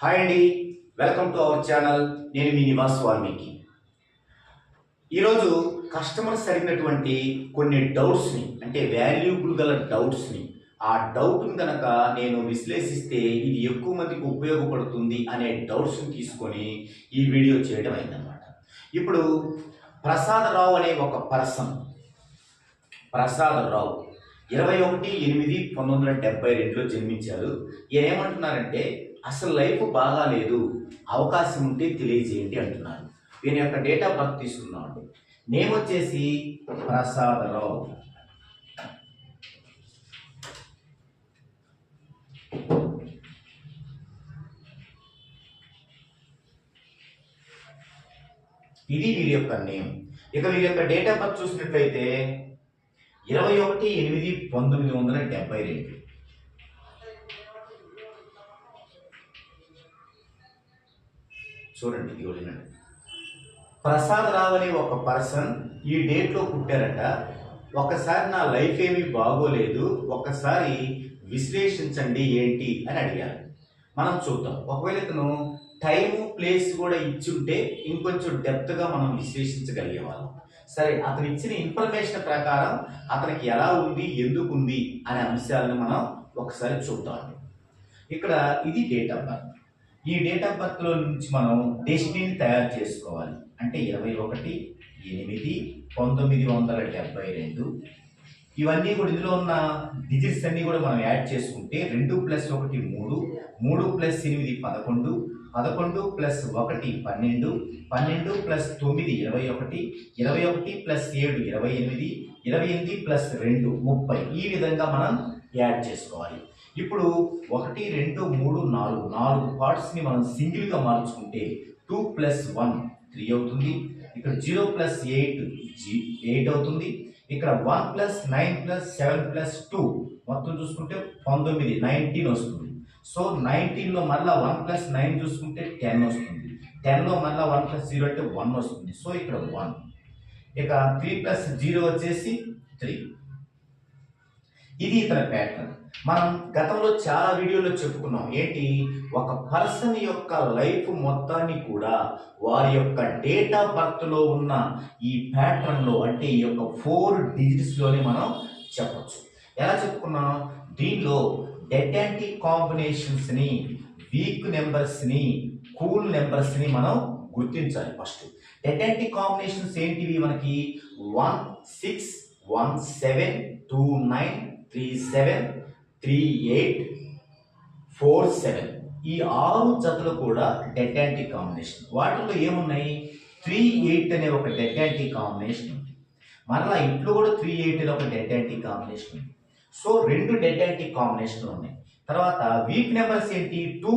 Hi అండి, welcome to our channel. నేను మీ నివాస్ వాల్మీకి. ఈరోజు కస్టమర్స్ అడిగినటువంటి కొన్ని డౌట్స్ని, అంటే వాల్యూబుల్ గల డౌట్స్ని, ఆ డౌట్ని కనుక నేను విశ్లేషిస్తే ఇది ఎక్కువ మందికి ఉపయోగపడుతుంది అనే డౌట్స్ని తీసుకొని ఈ వీడియో చేయడం అయిందనమాట. ఇప్పుడు ప్రసాదరావు అనే ఒక పర్సన్, ప్రసాదరావు 21/8/1972లో జన్మించారు. ఈయన ఏమంటున్నారంటే, అసలు లైఫ్ బాగాలేదు, అవకాశం ఉంటే తెలియజేయండి అంటున్నారు. ఈయన యొక్క డేట్ ఆఫ్ బర్త్ తీసుకున్నామండి. నేమ్ వచ్చేసి ప్రసాదరావు. ఇది వీరి యొక్క నేమ్. ఇక వీరి యొక్క డేట్ ఆఫ్ బర్త్ చూసినట్లయితే 21/8/1972. చూడండి, ఇది వినండి. ప్రసాదరావు అనే ఒక పర్సన్ ఈ డేట్లో పుట్టారట. ఒకసారి నా లైఫ్ ఏమీ బాగోలేదు, ఒకసారి విశ్లేషించండి ఏంటి అని అడిగారు. మనం చూద్దాం. ఒకవేళ ఇతను టైము ప్లేస్ కూడా ఇచ్చుంటే ఇంకొంచెం డెప్త్గా మనం విశ్లేషించగలిగేవాళ్ళం. సరే, అతను ఇచ్చిన ఇన్ఫర్మేషన్ ప్రకారం అతనికి ఎలా ఉంది, ఎందుకు ఉంది అనే అంశాలను మనం ఒకసారి చూద్దాం. ఇక్కడ ఇది డేట్ ఆఫ్ బర్త్. ఈ డేట్ ఆఫ్ బర్త్లో నుంచి మనం డెస్టినీని తయారు చేసుకోవాలి. అంటే 21/8/1972. ఇవన్నీ కూడా ఇందులో ఉన్న డిజిట్స్ అన్నీ కూడా మనం యాడ్ చేసుకుంటే 2 + 1 3, 3 + 8 11, 11 + 1 12, 12 + 9 21, 21 + 7 28, 28 + 2 30. ఈ విధంగా మనం యాడ్ చేసుకోవాలి. ఇప్పుడు 1 2 3 4 పార్ట్స్ని మనం సింగిల్గా మార్చుకుంటే 2 + 1 3 అవుతుంది. ఇక్కడ 0 + 8 8 అవుతుంది. ఇక్కడ 1 + 9 + 7 + 2 మొత్తం చూసుకుంటే 19 19 వస్తుంది. సో 19లో మళ్ళీ 1 + 9 చూసుకుంటే 10 వస్తుంది. 10లో మళ్ళీ 1 + 0 అంటే 1 వస్తుంది. సో ఇక్కడ 1. ఇక 3 + 0 వచ్చేసి 3. ఇది ఇతర ప్యాటర్న్. మనం గతంలో చాలా వీడియోలో చెప్పుకున్నాం. ఏంటి, ఒక పర్సన్ యొక్క లైఫ్ మొత్తాన్ని కూడా వారి యొక్క డేట్ ఆఫ్ బర్త్లో ఉన్న ఈ ప్యాటర్న్లో, అంటే ఈ యొక్క 4 డిజిట్స్లోనే మనం చెప్పచ్చు. ఎలా చెప్పుకున్నాం? దీనిలో డెడ్ యాంటీ కాంబినేషన్స్ని, వీక్ నెంబర్స్ని, కూల్ నెంబర్స్ని మనం గుర్తించాలి. ఫస్ట్ డెడ్ యాంటీ కాంబినేషన్స్ ఏంటివి? మనకి 1 6 1 7 2 9 3 7 3 8 4 7. ఈ 6 జతలు కూడా డెడ్ యాంటీ కాంబినేషన్. వాటిలో ఏమున్నాయి? 3 8 అనే ఒక డెడ్ యాంటీ కాంబినేషన్ ఉంది. మరలా ఇంట్లో కూడా 3 8 అనే ఒక డెడ్ యాంటీ కాంబినేషన్ ఉంది. సో 2 డెడ్ యాంటీ కాంబినేషన్లు ఉన్నాయి. తర్వాత వీక్ నెంబర్స్ ఏంటి? 2,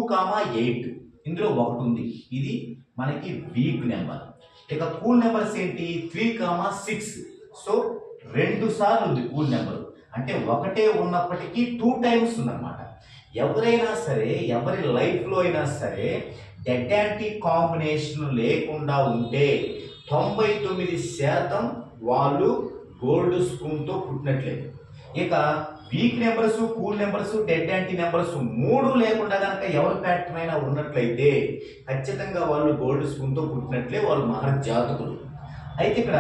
8. ఇందులో ఒకటి ఉంది, ఇది మనకి వీక్ నెంబర్. ఇక కూల్ నెంబర్స్ ఏంటి? 3, 6. సో 2 సార్లు ఉంది కూల్ నెంబర్. అంటే ఒకటే ఉన్నప్పటికీ 2 టైమ్స్ ఉందన్నమాట. ఎవరైనా సరే, ఎవరి లైఫ్లో అయినా సరే డెడ్ యాంటీ కాంబినేషన్ లేకుండా ఉంటే 99% వాళ్ళు గోల్డ్ స్పూన్తో పుట్టినట్లేదు. ఇక week numbers, cool numbers, dead anti numbers 3 లేకుండా కనుక ఎవరి ప్యాటర్న్ అయినా ఉన్నట్లయితే ఖచ్చితంగా వాళ్ళు గోల్డ్ స్పూన్తో పుట్టినట్లే, వాళ్ళు మహర్జాతకులు. అయితే ఇక్కడ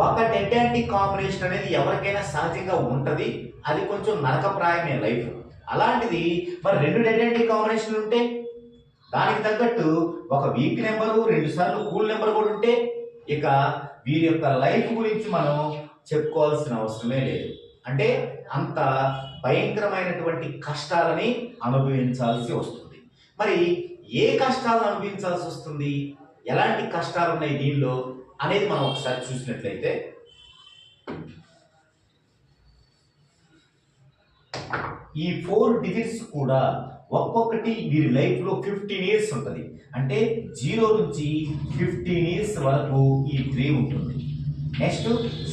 ఒక డెడ్ యాంటీ కాంబినేషన్ అనేది ఎవరికైనా సహజంగా ఉంటుంది. అది కొంచెం నరకప్రాయమే లైఫ్. అలాంటిది మరి 2 డెడ్ యాంటీ కాంబినేషన్ ఉంటే, దానికి తగ్గట్టు ఒక వీక్ నెంబరు, 2 సార్లు కూల్ నెంబర్ కూడా ఉంటే, ఇక వీరి యొక్క లైఫ్ గురించి మనం చెప్పుకోవాల్సిన అవసరమే లేదు. అంటే అంత భయంకరమైనటువంటి కష్టాలని అనుభవించాల్సి వస్తుంది. మరి ఏ కష్టాలను అనుభవించాల్సి వస్తుంది, ఎలాంటి కష్టాలు ఉన్నాయి దీనిలో అనేది మనం ఒకసారి చూసినట్లయితే, ఈ 4 డిజిట్స్ కూడా ఒక్కొక్కటి వీరి లైఫ్లో 15 ఇయర్స్ ఉంటుంది. అంటే 0 నుంచి 15 ఇయర్స్ వరకు ఈ 3 ఉంటుంది. నెక్స్ట్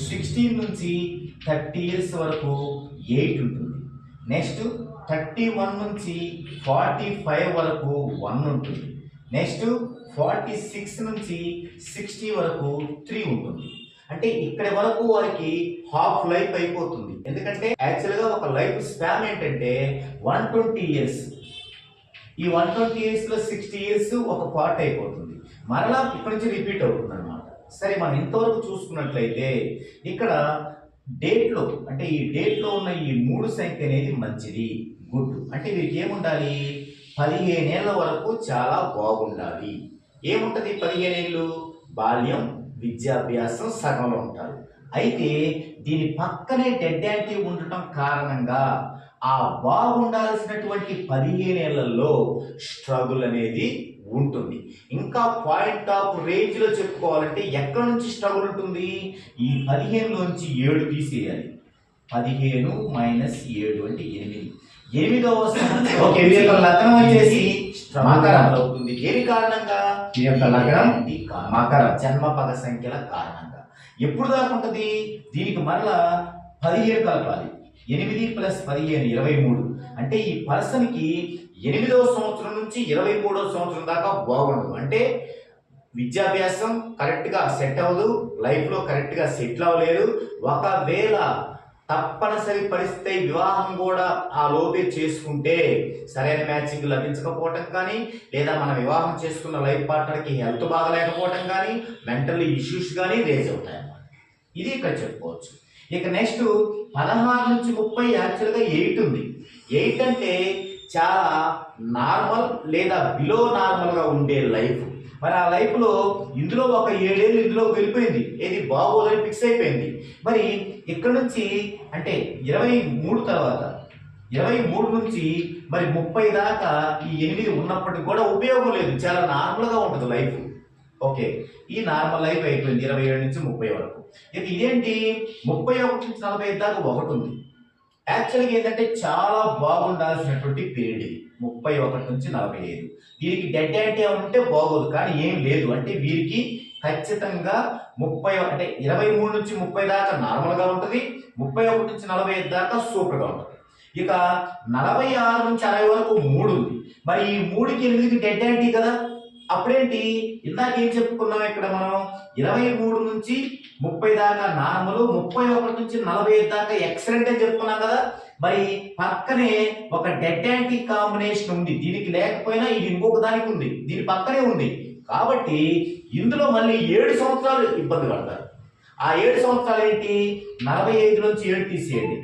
16 నుంచి 30 ఇయర్స్ వరకు 8 ఉంటుంది. నెక్స్ట్ 31 నుంచి 45 వరకు 1 ఉంటుంది. నెక్స్ట్ 46 నుంచి 60 వరకు 3 ఉంటుంది. అంటే ఇక్కడి వరకు వారికి హాఫ్ లైఫ్ అయిపోతుంది. ఎందుకంటే యాక్చువల్గా ఒక లైఫ్ స్పాన్ ఏంటంటే 120 ఇయర్స్. ఈ 120 ఇయర్స్ లో 60 ఇయర్స్ ఒక పార్ట్ అయిపోతుంది, మరలా ఇక్కడి నుంచి రిపీట్ అవుతుంది అనమాట. సరే, మనం ఇంతవరకు చూసుకున్నట్లయితే ఇక్కడ డేట్ లో అంటే ఈ డేట్ లో ఉన్న ఈ 3 సంఖ్య అనేది మంచిది, గుడ్. అంటే వీరికి ఏముండాలి, 15 ఏళ్ల వరకు చాలా బాగుండాలి. ఏముంటది 15 ఏళ్ళు? బాల్యం, విద్యాభ్యాసం సగంలో ఉంటారు. అయితే దీని పక్కనే డెడ్ యాంటీ ఉండటం కారణంగా ఆ బాగుండాల్సినటువంటి 15 ఏళ్లలో స్ట్రగుల్ అనేది ఉంటుంది. ఇంకా పాయింట్ ఆఫ్ రేంజ్ లో చెప్పుకోవాలంటే ఎక్కడి నుంచి స్ట్రగుల్ ఉంటుంది? ఈ 15 నుంచి 7 తీసేయాలి. 15 మైనస్ 7 అంటే 8. 8వ సంవత్సరం లగ్నం వచ్చేసి మకరం అవుతుంది. దేని కారణంగా? ఈ యొక్క లగ్నం మకరం, జన్మ పగ సంఖ్యల కారణంగా. ఎప్పుడు దాకా ఉంటుంది? దీనికి మరలా 15 కలపాలి. 8 ప్లస్ 15 23. అంటే ఈ పర్సన్ కి 8వ సంవత్సరం నుంచి 23వ సంవత్సరం దాకా బాగుండదు. అంటే విద్యాభ్యాసం కరెక్ట్ గా సెట్ అవ్వదు, లైఫ్ లో కరెక్ట్ గా సెటిల్ అవ్వలేదు. ఒకవేళ తప్పనిసరి పరిస్థితి వివాహం కూడా ఆ లోపే చేసుకుంటే సరైన మ్యాచింగ్ లభించకపోవటం కానీ, లేదా మన వివాహం చేసుకున్న లైఫ్ పార్ట్నర్ కి హెల్త్ బాగలేకపోవటం కానీ, మెంటల్ ఇష్యూస్ కానీ రేజ్ అవుతాయి అన్నమాట. ఇది ఇక్కడ చెప్పుకోవచ్చు. ఇక నెక్స్ట్ 16 నుంచి 30 యాక్చువల్గా 8 ఉంది. 8 అంటే చాలా నార్మల్ లేదా బిలో నార్మల్ గా ఉండే లైఫ్. మరి ఆ లైఫ్ లో ఇందులో ఒక 7 ఏళ్ళు ఇందులో వెళ్ళిపోయింది, ఏది బాగోదని ఫిక్స్ అయిపోయింది. మరి ఇక్కడ నుంచి అంటే 23 తర్వాత 23 నుంచి మరి 30 దాకా ఈ 8 ఉన్నప్పటికీ కూడా ఉపయోగం లేదు, చాలా నార్మల్ గా ఉంటుంది లైఫ్. ఓకే, ఈ నార్మల్ లైఫ్ అయిపోయింది 27 నుంచి 30 వరకు. ఇక ఇదేంటి 31 నుంచి 45 దాకా ఒకటి ఉంది. యాక్చువల్గా ఏంటంటే చాలా బాగుండాల్సినటువంటి పీరియడ్ ఇది 31 నుంచి 45. దీనికి డెడ్ యాంటీ ఉంటే బాగోదు, కానీ ఏం లేదు. అంటే వీరికి ఖచ్చితంగా 30 అంటే 23 నుంచి 30 దాకా నార్మల్ గా ఉంటుంది, 31 నుంచి 45 దాకా సూపర్ గా ఉంటుంది. ఇక 46 నుంచి 60 వరకు 3 ఉంది. మరి ఈ 3కి 8కి డెడ్ యాంటీ కదా. అప్పుడేంటి, ఇందాక ఏం చెప్పుకున్నాం ఇక్కడ మనం 23 నుంచి 30 దాకా నార్మల్, 31 నుంచి 45 దాకా ఎక్సలెంట్ అని చెప్పుకున్నాం కదా. మరి పక్కనే ఒక డెడ్ యాంటీ కాంబినేషన్ ఉంది, దీనికి లేకపోయినా ఇది ఇంకొక దానికి ఉంది, దీని పక్కనే ఉంది. కాబట్టి ఇందులో మళ్ళీ 7 సంవత్సరాలు ఇబ్బంది పడతారు. ఆ 7 సంవత్సరాలు ఏంటి, 45 నుంచి 7 తీసేయండి.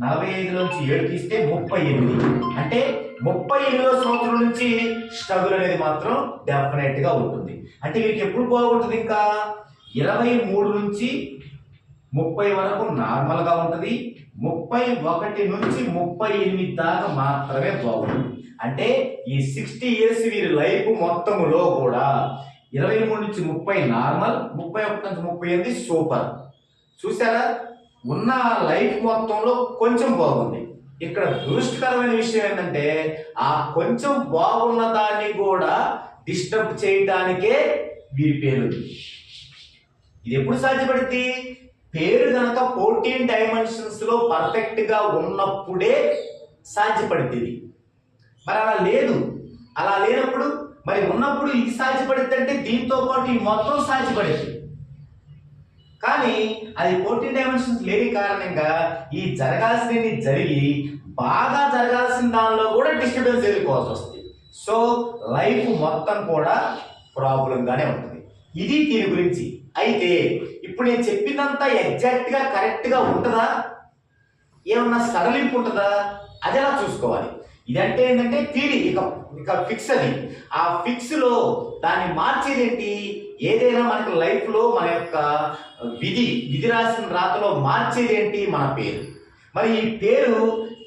45 నుంచి 7 తీస్తే 38. అంటే 38వ సంవత్సరం నుంచి స్ట్రగుల్ అనేది మాత్రం డెఫినెట్ గా ఉంటుంది. అంటే మీకు ఎప్పుడు బాగుంటుంది? ఇంకా 23 నుంచి 30 వరకు నార్మల్ గా ఉంటుంది, 31 నుంచి 38 దాకా మాత్రమే బాగుంటుంది. అంటే ఈ 60 ఇయర్స్ వీరి లైఫ్ మొత్తములో కూడా 23 నుంచి 30 నార్మల్, 31 నుంచి 38 సూపర్. చూసారా, ఉన్న లైఫ్ మొత్తంలో కొంచెం బాగుంది. ఇక్కడ దురదృష్టకరమైన విషయం ఏంటంటే ఆ కొంచెం బాగున్న దాన్ని కూడా డిస్టర్బ్ చేయడానికే వీరి పేరు. ఇది ఎప్పుడు సాధ్యపడింది? పేరు కనుక 14 డైమెన్షన్స్ లో పర్ఫెక్ట్ గా ఉన్నప్పుడే సాధ్యపడింది ఇది. మరి అలా లేదు, అలా లేనప్పుడు మరి ఉన్నప్పుడు ఇది సాధ్యపడింది అంటే దీంతో పాటు ఈ మొత్తం సాధ్యపడింది. కానీ అది 14 డైమెన్షన్స్ లేని కారణంగా ఈ జరగాల్సినవి జరిగి బాగా జరగాల్సిన దానిలో కూడా డిస్టర్బెన్స్ ఎదుర్కోవాల్సి వస్తుంది. సో లైఫ్ మొత్తం కూడా ప్రాబ్లం గానే ఉంటుంది. ఇది దీని గురించి. అయితే ఇప్పుడు నేను చెప్పినంత ఎగ్జాక్ట్ గా కరెక్ట్ గా ఉంటుందా, ఏమన్నా సడలింపు ఉంటుందా, అది ఎలా చూసుకోవాలి? ఇదంటే ఏంటంటే థియరీ, ఇక ఫిక్స్. అది ఆ ఫిక్స్ లో దాన్ని మార్చేది ఏంటి? ఏదైనా మనకి లైఫ్ లో మన యొక్క విధి రాసిన రాతలో మార్చేది ఏంటి? మన పేరు. మరి ఈ పేరు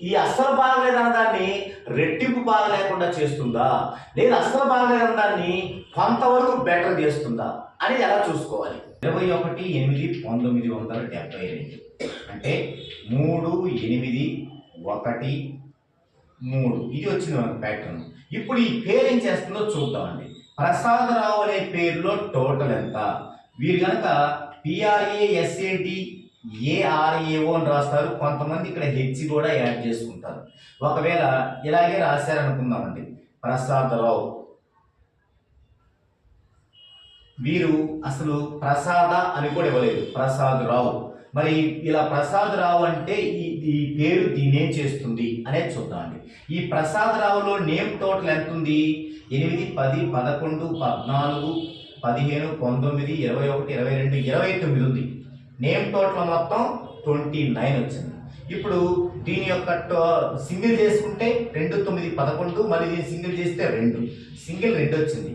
ఈ అస్సలు బాగలేదన్న దాన్ని రెట్టింపు బాగా లేకుండా చేస్తుందా, లేదా అస్సలు బాగలేదన్న దాన్ని కొంతవరకు బెటర్ చేస్తుందా అనేది ఎలా చూసుకోవాలి? 21/8/1972 అంటే 3, 8, 1, 3 ఇది వచ్చింది మనకు ప్యాటర్న్. ఇప్పుడు ఈ పేరు ఏం చేస్తుందో చూద్దామండి. ప్రసాదరావు అనే పేరులో టోటల్ ఎంత? వీరు కనుక PRASADARAO అని రాస్తారు, కొంతమంది ఇక్కడ హెచ్ కూడా యాడ్ చేసుకుంటారు. ఒకవేళ ఇలాగే రాశారనుకుందామండి, ప్రసాదరావు వీరు అసలు ప్రసాద అని కూడా ఇవ్వలేదు, ప్రసాద్ రావు. మరి ఇలా ప్రసాద్ రావు అంటే ఈ పేరు దీని ఏం చేస్తుంది అనేది చూద్దామండి. ఈ ప్రసాద్ రావులో నేమ్ టోటల్ ఎంత ఉంది? 8, 10, 11, 14, 15, 19, 21, 22, 29 ఉంది. నేమ్ టోటల్ మొత్తం 29 వచ్చింది. ఇప్పుడు దీని యొక్క సింగిల్ చేసుకుంటే 2, 9, 11, మళ్ళీ దీన్ని సింగిల్ చేస్తే 2, సింగిల్ 2 వచ్చింది.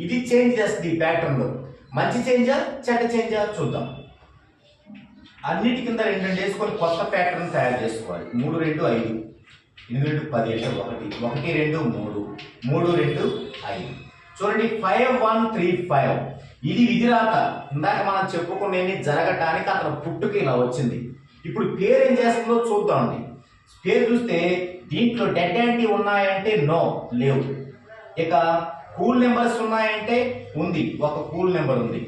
ఇది చేంజ్ చేస్తుంది ఈ ప్యాటర్న్ లో. మంచి చేంజా చెడ్డ చేంజా చూద్దాం. అన్నిటి కింద 2 వేసుకొని కొత్త ప్యాటర్న్ తయారు చేసుకోవాలి. 3, 2, 5, 8, 2, 10 అంటే 1, 1, 2, 3, 3, 2, 5. చూడండి 5, 1, 3, 5. ఇది విధిరాత. ఇందాక మనం చెప్పుకునేది జరగటానికి అతను పుట్టుకి ఇలా వచ్చింది. ఇప్పుడు పేరు ఏం చేస్తుందో చూద్దామండి. పేరు చూస్తే దీంట్లో డెడ్ యాంటీ ఉన్నాయంటే నో, లేవు. ఇక కూల్ నెంబర్స్ ఉన్నాయంటే ఉంది, ఒక కూల్ నెంబర్ ఉంది.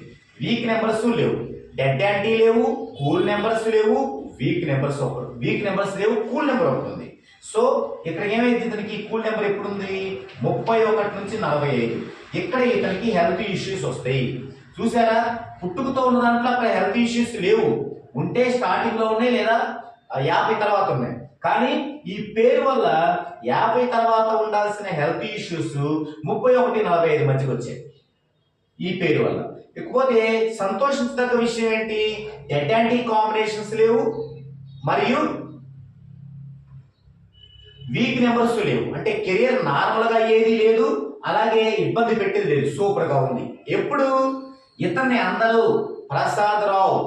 వీక్ నెంబర్స్ లేవు, డెడ్ యాంటీ లేవు, కూల్ నెంబర్స్ లేవు, వీక్ నెంబర్స్ లేవు, కూల్ నెంబర్ ఒకటి ఉంది. సో ఇక్కడ ఏమైంది? ఇతనికి కూల్ నెంబర్ ఎప్పుడు ఉంది? 31 నుంచి 45. ఇక్కడ ఇతనికి హెల్త్ ఇష్యూస్ వస్తాయి. చూసారా, పుట్టుకతో ఉన్న దాంట్లో అక్కడ హెల్త్ ఇష్యూస్ లేవు, ఉంటే స్టార్టింగ్ లో ఉన్నాయి లేదా 50 తర్వాత ఉన్నాయి. కానీ ఈ పేరు వల్ల 50 తర్వాత ఉండాల్సిన హెల్త్ ఇష్యూస్ 31, 45 మధ్యకి వచ్చాయి ఈ పేరు వల్ల. ఇకపోతే సంతోషించదగ్గ విషయం ఏంటి? డెడ్ యాంటీ కాంబినేషన్స్ లేవు, మరియు వీక్ నెంబర్స్ లేవు. అంటే కెరియర్ నార్మల్ గా ఏది లేదు, అలాగే ఇబ్బంది పెట్టేది లేదు, సూపర్ గా ఉంది. ఎప్పుడు ఇతన్ని అందరూ ప్రసాద్ రావు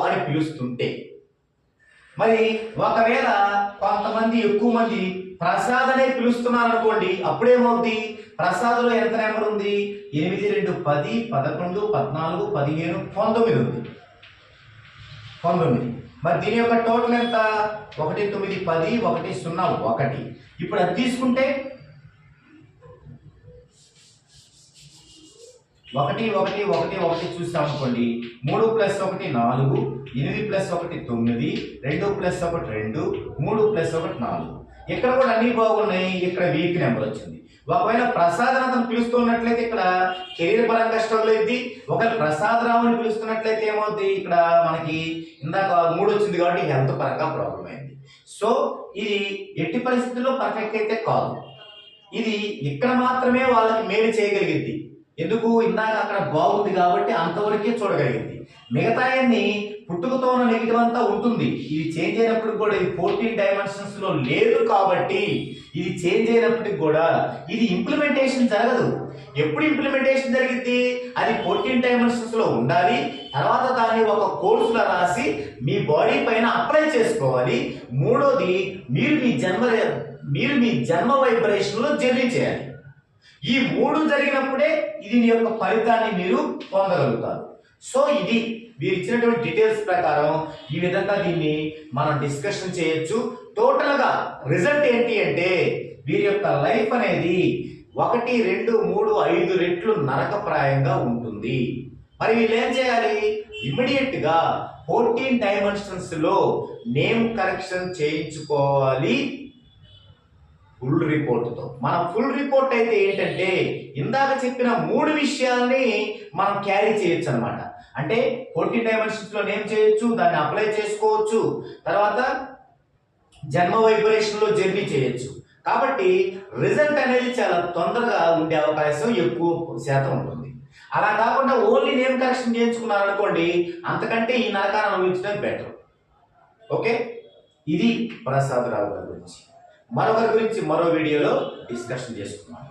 అని పిలుస్తుంటే, మరి ఒకవేళ కొంతమంది ఎక్కువ మంది ప్రసాద్ అనే పిలుస్తున్నారు అనుకోండి, అప్పుడేమవుద్ది? ప్రసాద్ లో ఎంత నెంబర్ ఉంది? 8, 2, 10, 11, 14, 15, 19 ఉంది. 19. మరి దీని యొక్క టోటల్ ఎంత? 1, 9, 10, 1, 0, 1. ఇప్పుడు అది తీసుకుంటే 1, 1, 1, 1 చూసాం అనుకోండి. 3 + 1 4, 8 + 1 9, 2 + 1 2, 3 + 1 4. ఇక్కడ కూడా అన్ని బాగున్నాయి. ఇక్కడ వీక్ నెంబర్ వచ్చింది. ఒకవేళ ప్రసాద్ అతను పిలుస్తున్నట్లయితే ఇక్కడ కెరీర్ పరంగా స్ట్రగుల్ అయింది. ఒకవేళ ప్రసాద్ రావుని పిలుస్తున్నట్లయితే ఏమవుతుంది? ఇక్కడ మనకి ఇందాక 3 వచ్చింది కాబట్టి హెల్త్ పరంగా ప్రాబ్లం అయింది. సో ఇది ఎట్టి పరిస్థితుల్లో పర్ఫెక్ట్ అయితే కాదు. ఇది ఇక్కడ మాత్రమే వాళ్ళకి మేలు చేయగలిగింది. ఎందుకు? ఇందాక అక్కడ బాగుంది కాబట్టి అంతవరకే చూడగలిగింది. మిగతా పుట్టుకతో ఉన్న నెగిటివ్ అంతా ఉంటుంది. ఇది చేంజ్ అయినప్పటికి కూడా ఇది 14 డైమెన్షన్స్ లో లేదు కాబట్టి ఇది చేంజ్ అయినప్పటికి కూడా ఇది ఇంప్లిమెంటేషన్ జరగదు. ఎప్పుడు ఇంప్లిమెంటేషన్ జరిగింది? అది 14 డైమెన్షన్స్ లో ఉండాలి. తర్వాత దాన్ని ఒక కోర్సులో రాసి మీ బాడీ పైన అప్లై చేసుకోవాలి. మూడోది మీరు మీ జన్మ వైబ్రేషన్ లో జర్నీ చేయాలి. ఈ 3 జరిగినప్పుడే దీని యొక్క ఫలితాన్ని మీరు పొందగలుగుతారు. సో ఇది మీరు ఇచ్చినటువంటి డీటెయిల్స్ ప్రకారం ఈ విధంగా దీన్ని మనం డిస్కషన్ చేయొచ్చు. టోటల్ గా రిజల్ట్ ఏంటి అంటే వీరి యొక్క లైఫ్ అనేది 1, 2, 3, 5 రెట్లు నరకప్రాయంగా ఉంటుంది. మరి వీళ్ళు ఏం చేయాలి? ఇమ్మీడియట్ గా 14 డైమెన్షన్స్ లో నేమ్ కరెక్షన్ చేయించుకోవాలి. ఫుల్ రిపోర్ట్ తో. మన ఫుల్ రిపోర్ట్ అయితే ఏంటంటే ఇందాక చెప్పిన 3 విషయాల్ని మనం క్యారీ చేయొచ్చు అనమాట. అంటే 14 డైమెన్షన్స్ లో నేమ్ చేయొచ్చు, దాన్ని అప్లై చేసుకోవచ్చు, తర్వాత జన్మ వైబ్రేషన్ లో జర్నీ చేయొచ్చు. కాబట్టి రిజల్ట్ అనేది చాలా తొందరగా ఉండే అవకాశం ఎక్కువ శాతం ఉంటుంది. అలా కాకుండా ఓన్లీ నేమ్ కరెక్షన్ చేయించుకున్నారు అనుకోండి, అంతకంటే ఈ నరకాన్ని అనుభవించడం బెటర్. ఓకే, ఇది ప్రసాద్ రావు గారి గురించి. మరొకరి గురించి మరో వీడియోలో డిస్కషన్ చేసుకున్నాం.